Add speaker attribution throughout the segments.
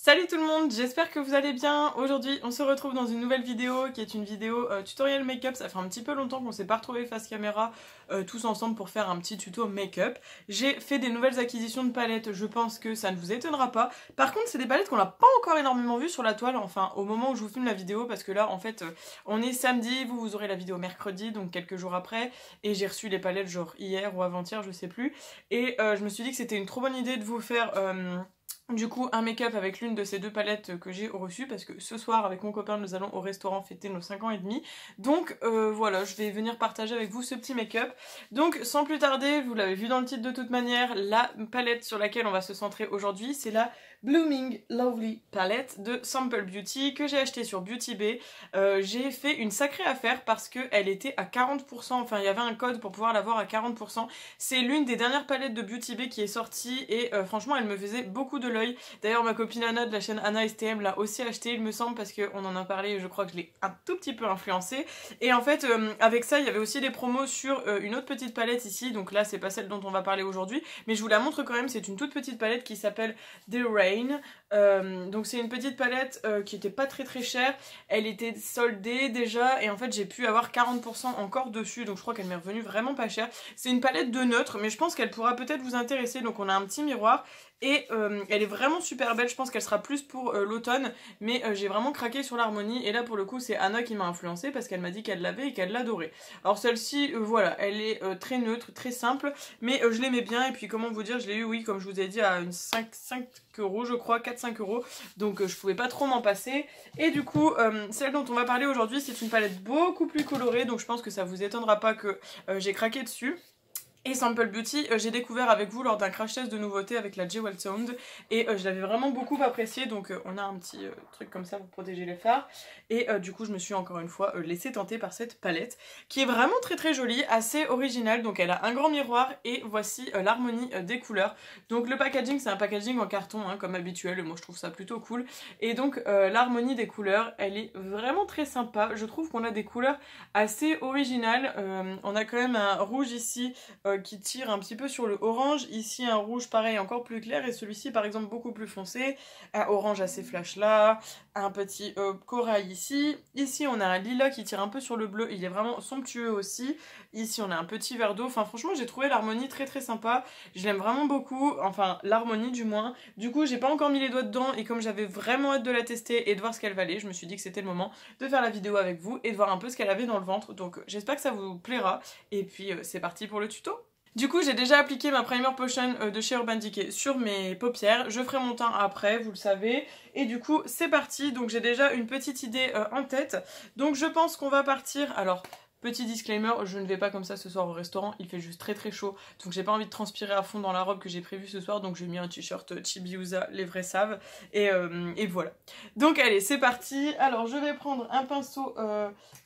Speaker 1: Salut tout le monde, j'espère que vous allez bien. Aujourd'hui on se retrouve dans une nouvelle vidéo qui est une vidéo tutoriel make-up. Ça fait un petit peu longtemps qu'on s'est pas retrouvés face caméra tous ensemble pour faire un petit tuto make-up. J'ai fait des nouvelles acquisitions de palettes, je pense que ça ne vous étonnera pas. Par contre c'est des palettes qu'on n'a pas encore énormément vues sur la toile, enfin au moment où je vous filme la vidéo, parce que là en fait on est samedi, vous aurez la vidéo mercredi, donc quelques jours après, et j'ai reçu les palettes genre hier ou avant-hier, je sais plus, et je me suis dit que c'était une trop bonne idée de vous faire du coup un make-up avec l'une de ces deux palettes que j'ai reçues, parce que ce soir avec mon copain nous allons au restaurant fêter nos 5 ans et demi. Donc voilà, je vais venir partager avec vous ce petit make-up. Donc sans plus tarder, vous l'avez vu dans le titre de toute manière, la palette sur laquelle on va se centrer aujourd'hui, c'est la Blooming Lovely palette de Sample Beauty que j'ai acheté sur Beauty Bay. J'ai fait une sacrée affaire parce qu'elle était à 40%, enfin il y avait un code pour pouvoir l'avoir à 40%. C'est l'une des dernières palettes de Beauty Bay qui est sortie et franchement elle me faisait beaucoup de l'œil. D'ailleurs ma copine Anna de la chaîne Anna STM l'a aussi acheté il me semble, parce qu'on en a parlé et je crois que je l'ai un tout petit peu influencée. Et en fait avec ça il y avait aussi des promos sur une autre petite palette ici, donc là c'est pas celle dont on va parler aujourd'hui, mais je vous la montre quand même. C'est une toute petite palette qui s'appelle The Rain. Donc c'est une petite palette qui était pas très chère, elle était soldée déjà et en fait j'ai pu avoir 40% encore dessus, donc je crois qu'elle m'est revenue vraiment pas cher. C'est une palette de neutre mais je pense qu'elle pourra peut-être vous intéresser. Donc on a un petit miroir et elle est vraiment super belle. Je pense qu'elle sera plus pour l'automne, mais j'ai vraiment craqué sur l'harmonie et là pour le coup c'est Anna qui m'a influencée parce qu'elle m'a dit qu'elle l'avait et qu'elle l'adorait. Alors celle-ci voilà, elle est très neutre, très simple, mais je l'aimais bien. Et puis comment vous dire, je l'ai eu, oui, comme je vous ai dit, à une 5 euros je crois, 4-5 euros, donc je pouvais pas trop m'en passer. Et du coup celle dont on va parler aujourd'hui c'est une palette beaucoup plus colorée, donc je pense que ça vous étonnera pas que j'ai craqué dessus. Et Sample Beauty, j'ai découvert avec vous lors d'un crash test de nouveautés avec la Jewel Sound et je l'avais vraiment beaucoup apprécié. Donc on a un petit truc comme ça pour protéger les fards et du coup je me suis encore une fois laissée tenter par cette palette qui est vraiment très jolie, assez originale. Donc elle a un grand miroir et voici l'harmonie des couleurs. Donc le packaging c'est un packaging en carton hein, comme habituel, moi je trouve ça plutôt cool. Et donc l'harmonie des couleurs elle est vraiment très sympa. Je trouve qu'on a des couleurs assez originales. On a quand même un rouge ici qui tire un petit peu sur le orange, ici un rouge pareil encore plus clair et celui-ci par exemple beaucoup plus foncé, un orange assez flash là, un petit corail ici, ici on a un lilas qui tire un peu sur le bleu, il est vraiment somptueux aussi, ici on a un petit verre d'eau. Enfin franchement j'ai trouvé l'harmonie très sympa, je l'aime vraiment beaucoup, enfin l'harmonie du moins. Du coup j'ai pas encore mis les doigts dedans et comme j'avais vraiment hâte de la tester et de voir ce qu'elle valait, je me suis dit que c'était le moment de faire la vidéo avec vous et de voir un peu ce qu'elle avait dans le ventre. Donc j'espère que ça vous plaira et puis c'est parti pour le tuto. Du coup j'ai déjà appliqué ma primer potion de chez Urban Decay sur mes paupières, je ferai mon teint après, vous le savez, et du coup c'est parti. Donc j'ai déjà une petite idée en tête, donc je pense qu'on va partir. Alors petit disclaimer, je ne vais pas comme ça ce soir au restaurant, il fait juste très chaud, donc j'ai pas envie de transpirer à fond dans la robe que j'ai prévue ce soir, donc j'ai mis un t-shirt Chibiusa, les vrais savent, et voilà. Donc allez, c'est parti. Alors je vais prendre un pinceau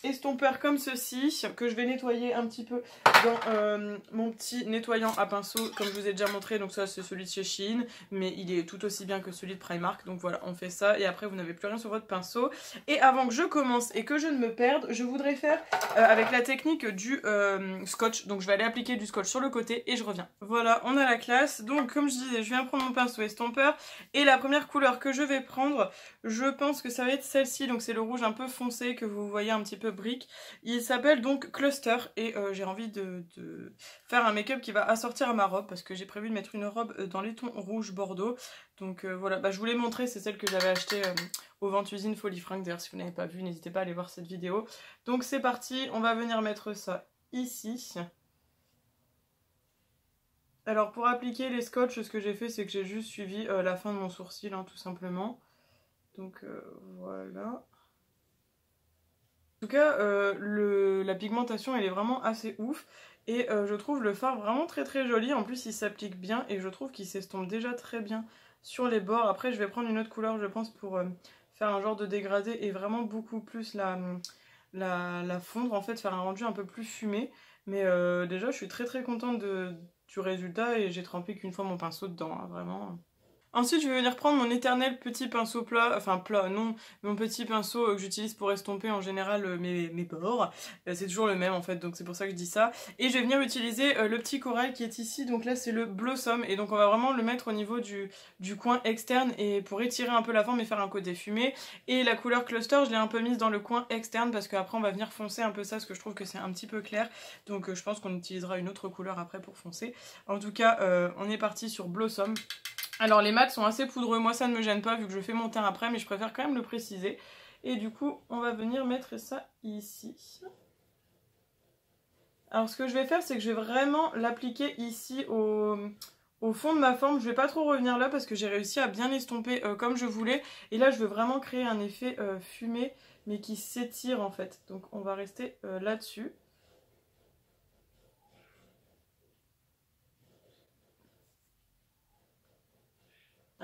Speaker 1: estompeur comme ceci, que je vais nettoyer un petit peu dans mon petit nettoyant à pinceau, comme je vous ai déjà montré. Donc ça c'est celui de chez Shein, mais il est tout aussi bien que celui de Primark, donc voilà, on fait ça, et après vous n'avez plus rien sur votre pinceau. Et avant que je commence et que je ne me perde, je voudrais faire avec la technique du scotch. Donc je vais aller appliquer du scotch sur le côté et je reviens. Voilà, on a la classe. Donc comme je disais, je viens prendre mon pinceau estompeur et la première couleur que je vais prendre, je pense que ça va être celle-ci. Donc c'est le rouge un peu foncé que vous voyez un petit peu brique. Il s'appelle donc Cluster et j'ai envie de faire un make-up qui va assortir à ma robe parce que j'ai prévu de mettre une robe dans les tons rouge bordeaux. Donc voilà, bah, je vous l'ai montré, c'est celle que j'avais achetée au Vente Usine Folie Fringues. D'ailleurs si vous n'avez pas vu, n'hésitez pas à aller voir cette vidéo. Donc c'est parti, on va venir mettre ça ici. Alors pour appliquer les scotch, ce que j'ai fait c'est que j'ai juste suivi la fin de mon sourcil hein, tout simplement. Donc voilà. En tout cas la pigmentation elle est vraiment assez ouf. Et je trouve le fard vraiment très joli. En plus il s'applique bien et je trouve qu'il s'estompe déjà très bien sur les bords. Après je vais prendre une autre couleur je pense pour faire un genre de dégradé et vraiment beaucoup plus la fondre en fait, faire un rendu un peu plus fumé. Mais déjà je suis très contente du résultat et j'ai trempé qu'une fois mon pinceau dedans hein, vraiment. Ensuite, je vais venir prendre mon éternel petit pinceau plat, enfin plat, non, mon petit pinceau que j'utilise pour estomper en général mes bords. C'est toujours le même en fait, donc c'est pour ça que je dis ça. Et je vais venir utiliser le petit corail qui est ici, donc là c'est le Blossom, et donc on va vraiment le mettre au niveau du coin externe et pour étirer un peu la forme et faire un côté fumé. Et la couleur Cluster, je l'ai un peu mise dans le coin externe parce qu'après on va venir foncer un peu ça, parce que je trouve que c'est un petit peu clair. Donc je pense qu'on utilisera une autre couleur après pour foncer. En tout cas, on est parti sur Blossom. Alors les mats sont assez poudreux, moi ça ne me gêne pas vu que je fais mon teint après, mais je préfère quand même le préciser. Et du coup, on va venir mettre ça ici. Alors ce que je vais faire, c'est que je vais vraiment l'appliquer ici au fond de ma forme. Je vais pas trop revenir là parce que j'ai réussi à bien estomper comme je voulais. Et là, je veux vraiment créer un effet fumé, mais qui s'étire en fait. Donc on va rester là-dessus.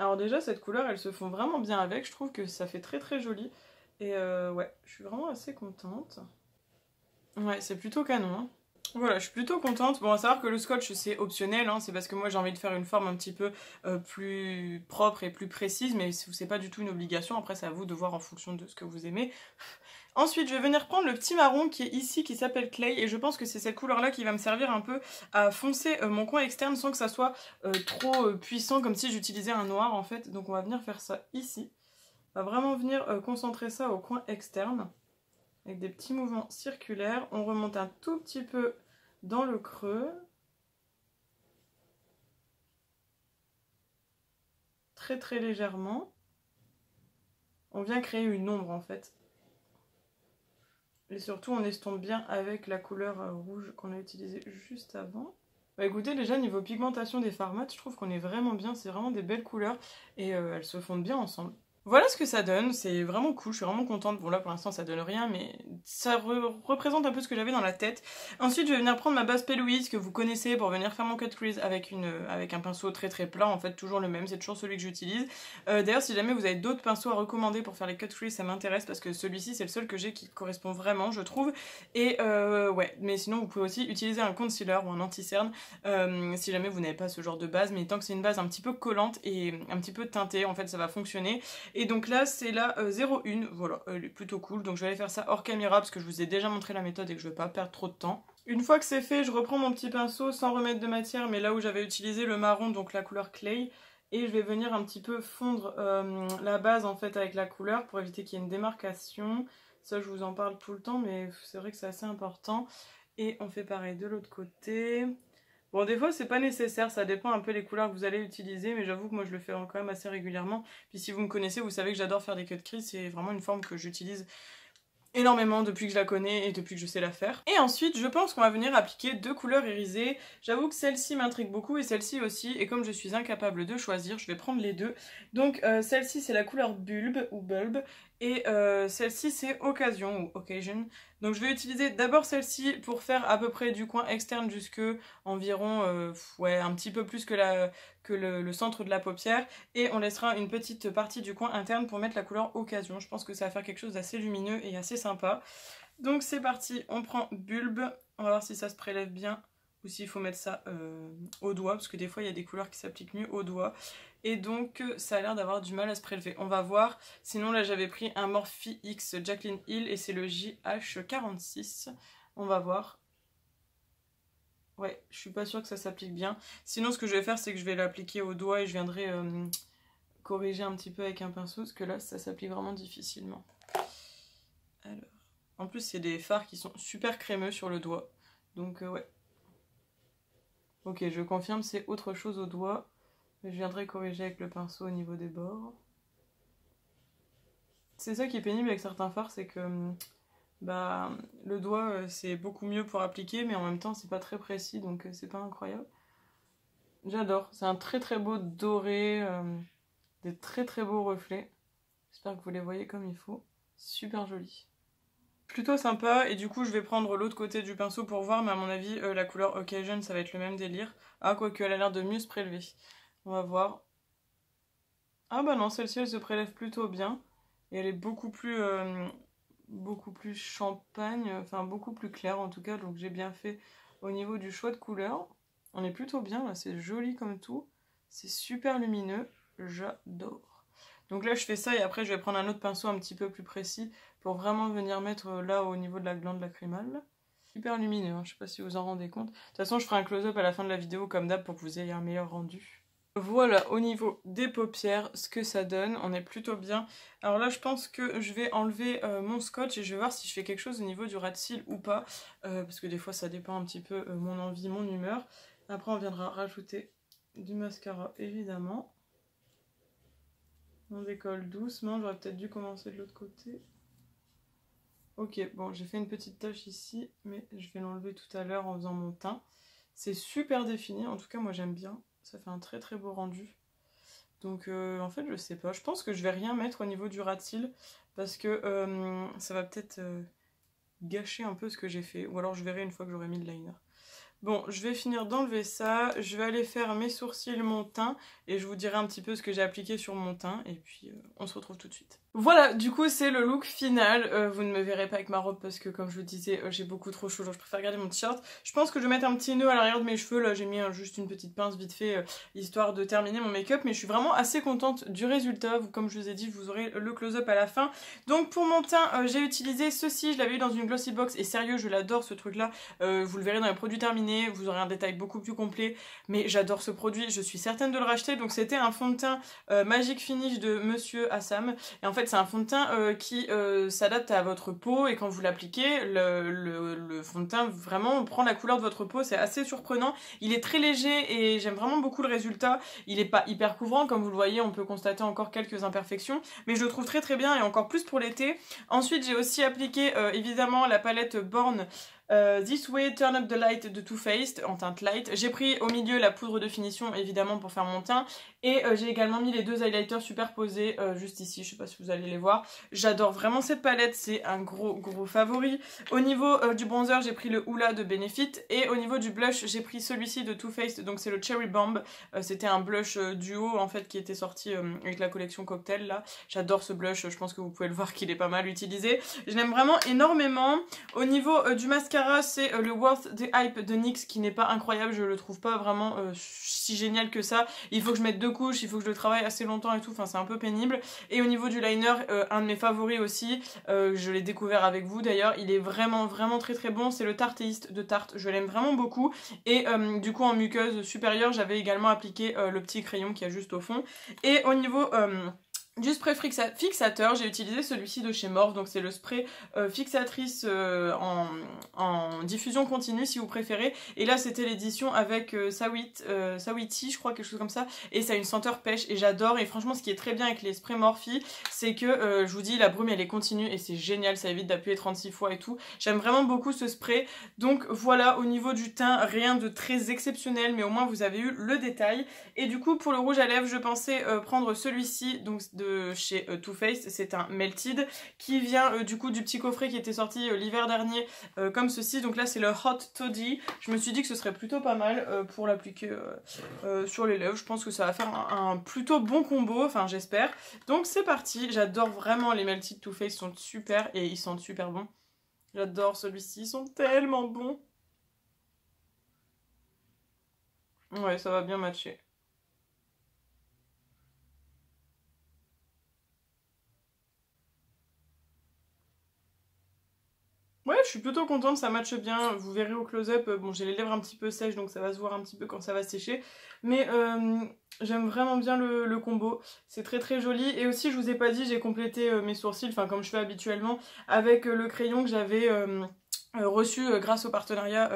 Speaker 1: Alors déjà, cette couleur, elle se fond vraiment bien avec. Je trouve que ça fait très très joli. Et ouais, je suis vraiment assez contente. Ouais, c'est plutôt canon, hein. Voilà, je suis plutôt contente. Bon, à savoir que le scotch, c'est optionnel, hein, c'est parce que moi j'ai envie de faire une forme un petit peu plus propre et plus précise, mais c'est pas du tout une obligation. Après, c'est à vous de voir en fonction de ce que vous aimez. Ensuite, je vais venir prendre le petit marron qui est ici, qui s'appelle Clay, et je pense que c'est cette couleur-là qui va me servir un peu à foncer mon coin externe sans que ça soit trop puissant, comme si j'utilisais un noir en fait. Donc on va venir faire ça ici. On va vraiment venir concentrer ça au coin externe. Avec des petits mouvements circulaires, on remonte un tout petit peu dans le creux. Très très légèrement. On vient créer une ombre en fait. Et surtout on estompe bien avec la couleur rouge qu'on a utilisée juste avant. Bah écoutez, déjà niveau pigmentation des fards mat, je trouve qu'on est vraiment bien, c'est vraiment des belles couleurs et elles se fondent bien ensemble. Voilà ce que ça donne, c'est vraiment cool, je suis vraiment contente. Bon là pour l'instant ça donne rien, mais ça représente un peu ce que j'avais dans la tête. Ensuite je vais venir prendre ma base P. Louise que vous connaissez pour venir faire mon cut crease avec un pinceau très très plat, en fait toujours le même, c'est toujours celui que j'utilise. D'ailleurs si jamais vous avez d'autres pinceaux à recommander pour faire les cut crease, ça m'intéresse parce que celui-ci c'est le seul que j'ai qui correspond vraiment je trouve. Et ouais, mais sinon vous pouvez aussi utiliser un concealer ou un anti-cerne si jamais vous n'avez pas ce genre de base, mais tant que c'est une base un petit peu collante et un petit peu teintée, en fait ça va fonctionner. Et donc là c'est la 01, voilà, elle est plutôt cool, donc je vais aller faire ça hors caméra parce que je vous ai déjà montré la méthode et que je ne vais pas perdre trop de temps. Une fois que c'est fait, je reprends mon petit pinceau sans remettre de matière, mais là où j'avais utilisé le marron, donc la couleur Clay, et je vais venir un petit peu fondre la base en fait avec la couleur pour éviter qu'il y ait une démarcation. Ça je vous en parle tout le temps, mais c'est vrai que c'est assez important. Et on fait pareil de l'autre côté. Bon, des fois, c'est pas nécessaire, ça dépend un peu les couleurs que vous allez utiliser, mais j'avoue que moi, je le fais quand même assez régulièrement. Puis si vous me connaissez, vous savez que j'adore faire des cut crease, c'est vraiment une forme que j'utilise énormément depuis que je la connais et depuis que je sais la faire. Et ensuite, je pense qu'on va venir appliquer deux couleurs irisées. J'avoue que celle-ci m'intrigue beaucoup et celle-ci aussi, et comme je suis incapable de choisir, je vais prendre les deux. Donc celle-ci, c'est la couleur Bulbe ou Bulbe, et celle-ci, c'est Occasion ou Occasion. Donc je vais utiliser d'abord celle-ci pour faire à peu près du coin externe jusque environ, ouais, un petit peu plus que le centre de la paupière, et on laissera une petite partie du coin interne pour mettre la couleur Occasion. Je pense que ça va faire quelque chose d'assez lumineux et assez sympa. Donc c'est parti, on prend Bulbe, on va voir si ça se prélève bien ou s'il faut mettre ça au doigt, parce que des fois il y a des couleurs qui s'appliquent mieux au doigt. Et donc ça a l'air d'avoir du mal à se prélever. On va voir, sinon là j'avais pris un Morphe X Jaclyn Hill et c'est le JH46. On va voir. Ouais, je suis pas sûre que ça s'applique bien. Sinon ce que je vais faire c'est que je vais l'appliquer au doigt et je viendrai corriger un petit peu avec un pinceau, parce que là ça s'applique vraiment difficilement. Alors, en plus c'est des fards qui sont super crémeux sur le doigt, donc ouais. Ok, je confirme, c'est autre chose au doigt. Je viendrai corriger avec le pinceau au niveau des bords. C'est ça qui est pénible avec certains fards, c'est que bah, le doigt c'est beaucoup mieux pour appliquer, mais en même temps c'est pas très précis, donc c'est pas incroyable. J'adore, c'est un très très beau doré, des très très beaux reflets. J'espère que vous les voyez comme il faut. Super joli. Plutôt sympa, et du coup je vais prendre l'autre côté du pinceau pour voir, mais à mon avis la couleur Occasion ça va être le même délire. Ah, quoique elle a l'air de mieux se prélever. On va voir. Ah bah non, celle-ci elle se prélève plutôt bien. Et elle est beaucoup plus champagne, enfin beaucoup plus claire en tout cas, donc j'ai bien fait au niveau du choix de couleur. On est plutôt bien là, c'est joli comme tout. C'est super lumineux. j'adore. Donc là je fais ça et après je vais prendre un autre pinceau un petit peu plus précis pour vraiment venir mettre là au niveau de la glande lacrymale. Super lumineux, hein, je sais pas si vous en rendez compte. De toute façon je ferai un close-up à la fin de la vidéo comme d'hab pour que vous ayez un meilleur rendu. Voilà au niveau des paupières ce que ça donne, on est plutôt bien. Alors là je pense que je vais enlever mon scotch et je vais voir si je fais quelque chose au niveau du ras de cils ou pas. Parce que des fois ça dépend un petit peu mon envie, mon humeur. Après on viendra rajouter du mascara évidemment. On décolle doucement, j'aurais peut-être dû commencer de l'autre côté. Ok, bon j'ai fait une petite tache ici, mais je vais l'enlever tout à l'heure en faisant mon teint. C'est super défini, en tout cas moi j'aime bien, ça fait un très très beau rendu. Donc en fait je sais pas, je pense que je vais rien mettre au niveau du ras de cils, parce que ça va peut-être gâcher un peu ce que j'ai fait, ou alors je verrai une fois que j'aurai mis le liner. Bon, je vais finir d'enlever ça, je vais aller faire mes sourcils, mon teint, et je vous dirai un petit peu ce que j'ai appliqué sur mon teint, et puis on se retrouve tout de suite. Voilà, du coup c'est le look final, vous ne me verrez pas avec ma robe parce que comme je vous disais, j'ai beaucoup trop chaud, genre je préfère garder mon t-shirt. Je pense que je vais mettre un petit nœud à l'arrière de mes cheveux, là j'ai mis juste une petite pince vite fait, histoire de terminer mon make-up, mais je suis vraiment assez contente du résultat. Comme je vous ai dit, vous aurez le close-up à la fin. Donc pour mon teint, j'ai utilisé ceci, je l'avais eu dans une glossy box, et sérieux je l'adore ce truc là, vous le verrez dans les produits terminés, vous aurez un détail beaucoup plus complet, mais j'adore ce produit, je suis certaine de le racheter. Donc c'était un fond de teint Magic Finish de Monsieur Assam, et en fait c'est un fond de teint qui s'adapte à votre peau, et quand vous l'appliquez, le fond de teint vraiment prend la couleur de votre peau, c'est assez surprenant. Il est très léger et j'aime vraiment beaucoup le résultat. Il est pas hyper couvrant, comme vous le voyez, on peut constater encore quelques imperfections, mais je le trouve très très bien et encore plus pour l'été. Ensuite j'ai aussi appliqué évidemment la palette Born This Way Turn Up the Light de Too Faced en teinte light. J'ai pris au milieu la poudre de finition évidemment pour faire mon teint, et j'ai également mis les deux highlighters superposés juste ici, je sais pas si vous allez les voir. J'adore vraiment cette palette, c'est un gros favori. Au niveau du bronzer j'ai pris le Hoola de Benefit, et au niveau du blush j'ai pris celui-ci de Too Faced, donc c'est le Cherry Bomb. C'était un blush duo en fait qui était sorti avec la collection Cocktail là. J'adore ce blush, je pense que vous pouvez le voir qu'il est pas mal utilisé. Je l'aime vraiment énormément. Au niveau du mascara, c'est le Worth the Hype de NYX qui n'est pas incroyable, je le trouve pas vraiment si génial que ça. Il faut que je mette deux couches, il faut que je le travaille assez longtemps et tout, enfin c'est un peu pénible. Et au niveau du liner, un de mes favoris aussi, je l'ai découvert avec vous d'ailleurs, il est vraiment très très bon, c'est le Tarteist de Tarte, je l'aime vraiment beaucoup. Et du coup en muqueuse supérieure, j'avais également appliqué le petit crayon qui est juste au fond. Et au niveau du spray fixateur, j'ai utilisé celui-ci de chez Morphe, donc c'est le spray fixatrice en diffusion continue si vous préférez. Et là c'était l'édition avec Sawiti, je crois, quelque chose comme ça, et ça a une senteur pêche et j'adore. Et franchement ce qui est très bien avec les sprays Morphe, c'est que je vous dis, la brume elle est continue et c'est génial, ça évite d'appuyer 36 fois et tout. J'aime vraiment beaucoup ce spray. Donc voilà, au niveau du teint, rien de très exceptionnel, mais au moins vous avez eu le détail. Et du coup pour le rouge à lèvres, je pensais prendre celui-ci, donc de chez Too Faced, c'est un Melted qui vient du coup du petit coffret qui était sorti l'hiver dernier comme ceci. Donc là c'est le Hot Toddy, je me suis dit que ce serait plutôt pas mal pour l'appliquer sur les lèvres. Je pense que ça va faire un plutôt bon combo, enfin j'espère. Donc c'est parti, j'adore vraiment les Melted Too Faced, sont super et ils sentent super bons. J'adore celui-ci, ils sont tellement bons. Ouais, ça va bien matcher. Ouais, je suis plutôt contente, ça matche bien, vous verrez au close-up, bon j'ai les lèvres un petit peu sèches donc ça va se voir un petit peu quand ça va sécher, mais j'aime vraiment bien le combo, c'est très très joli. Et aussi je vous ai pas dit, j'ai complété mes sourcils, enfin comme je fais habituellement, avec le crayon que j'avais reçu grâce au partenariat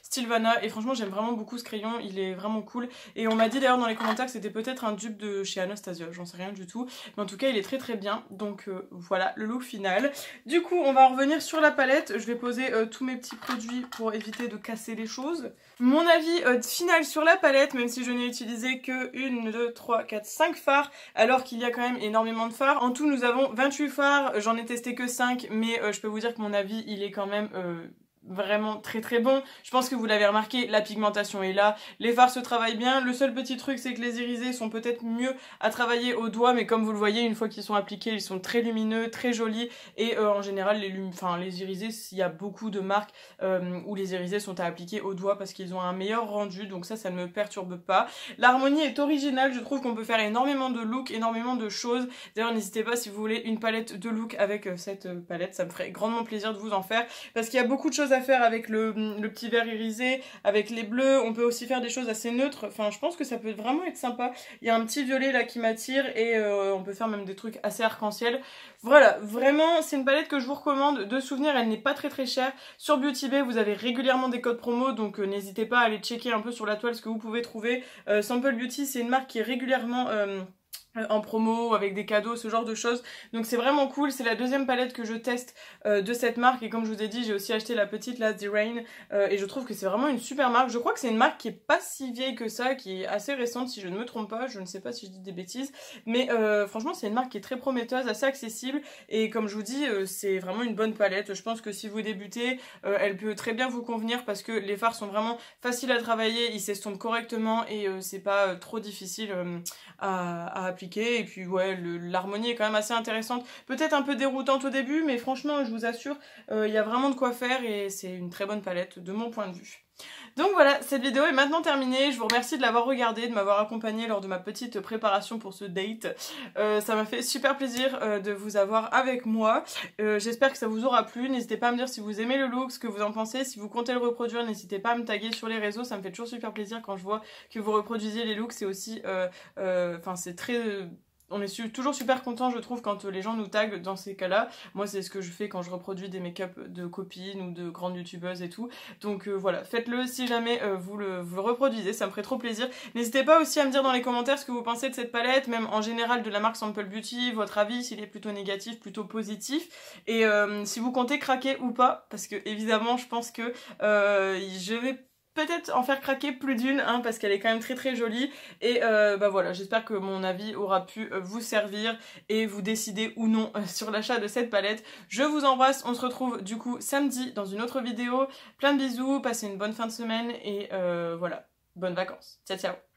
Speaker 1: Stilvana, et franchement j'aime vraiment beaucoup ce crayon, il est vraiment cool. Et on m'a dit d'ailleurs dans les commentaires que c'était peut-être un dupe de chez Anastasia, j'en sais rien du tout, mais en tout cas il est très très bien. Donc voilà le look final. Du coup on va en revenir sur la palette, je vais poser tous mes petits produits pour éviter de casser les choses. Mon avis final sur la palette, même si je n'ai utilisé que 1, 2, 3, 4, 5 fards, alors qu'il y a quand même énormément de fards. En tout nous avons 28 fards, j'en ai testé que 5, mais je peux vous dire que mon avis il est quand même vraiment très très bon. Je pense que vous l'avez remarqué, la pigmentation est là, les fards se travaillent bien. Le seul petit truc, c'est que les irisés sont peut-être mieux à travailler au doigt, mais comme vous le voyez, une fois qu'ils sont appliqués, ils sont très lumineux, très jolis. Et en général, les irisés, il y a beaucoup de marques où les irisés sont à appliquer au doigt parce qu'ils ont un meilleur rendu, donc ça ne me perturbe pas. L'harmonie est originale, je trouve qu'on peut faire énormément de looks, énormément de choses. D'ailleurs, n'hésitez pas si vous voulez une palette de looks avec cette palette, ça me ferait grandement plaisir de vous en faire, parce qu'il y a beaucoup de choses à faire avec le petit vert irisé, avec les bleus. On peut aussi faire des choses assez neutres, enfin je pense que ça peut vraiment être sympa. Il y a un petit violet là qui m'attire et on peut faire même des trucs assez arc-en-ciel. Voilà, vraiment c'est une palette que je vous recommande. De souvenir, elle n'est pas très très chère. Sur Beauty Bay, vous avez régulièrement des codes promo, donc n'hésitez pas à aller checker un peu sur la toile ce que vous pouvez trouver. Sample Beauty, c'est une marque qui est régulièrement en promo, avec des cadeaux, ce genre de choses. Donc c'est vraiment cool, c'est la deuxième palette que je teste de cette marque. Et comme je vous ai dit, j'ai aussi acheté la petite Last Rain et je trouve que c'est vraiment une super marque. Je crois que c'est une marque qui est pas si vieille que ça, qui est assez récente si je ne me trompe pas. Je ne sais pas si je dis des bêtises, mais franchement c'est une marque qui est très prometteuse, assez accessible. Et comme je vous dis, c'est vraiment une bonne palette. Je pense que si vous débutez, elle peut très bien vous convenir parce que les fards sont vraiment faciles à travailler, ils s'estompent correctement et c'est pas trop difficile à appliquer. Et puis ouais, l'harmonie est quand même assez intéressante, peut-être un peu déroutante au début, mais franchement je vous assure, il y a vraiment de quoi faire et c'est une très bonne palette de mon point de vue. Donc voilà, cette vidéo est maintenant terminée. Je vous remercie de l'avoir regardée, de m'avoir accompagnée lors de ma petite préparation pour ce date. Ça m'a fait super plaisir de vous avoir avec moi. J'espère que ça vous aura plu. N'hésitez pas à me dire si vous aimez le look, ce que vous en pensez. Si vous comptez le reproduire, n'hésitez pas à me taguer sur les réseaux. Ça me fait toujours super plaisir quand je vois que vous reproduisez les looks. C'est aussi... c'est très... On est toujours super content, je trouve, quand les gens nous taguent dans ces cas-là. Moi, c'est ce que je fais quand je reproduis des make-up de copines ou de grandes youtubeuses et tout. Donc voilà, faites-le si jamais vous le reproduisez, ça me ferait trop plaisir. N'hésitez pas aussi à me dire dans les commentaires ce que vous pensez de cette palette, même en général de la marque Sample Beauty, votre avis, s'il est plutôt négatif, plutôt positif. Et si vous comptez craquer ou pas, parce que évidemment, je pense que je vais peut-être en faire craquer plus d'une, hein, parce qu'elle est quand même très très jolie. Et voilà, j'espère que mon avis aura pu vous servir et vous décider ou non sur l'achat de cette palette. Je vous embrasse, on se retrouve du coup samedi dans une autre vidéo. Plein de bisous, passez une bonne fin de semaine et voilà, bonnes vacances. Ciao ciao.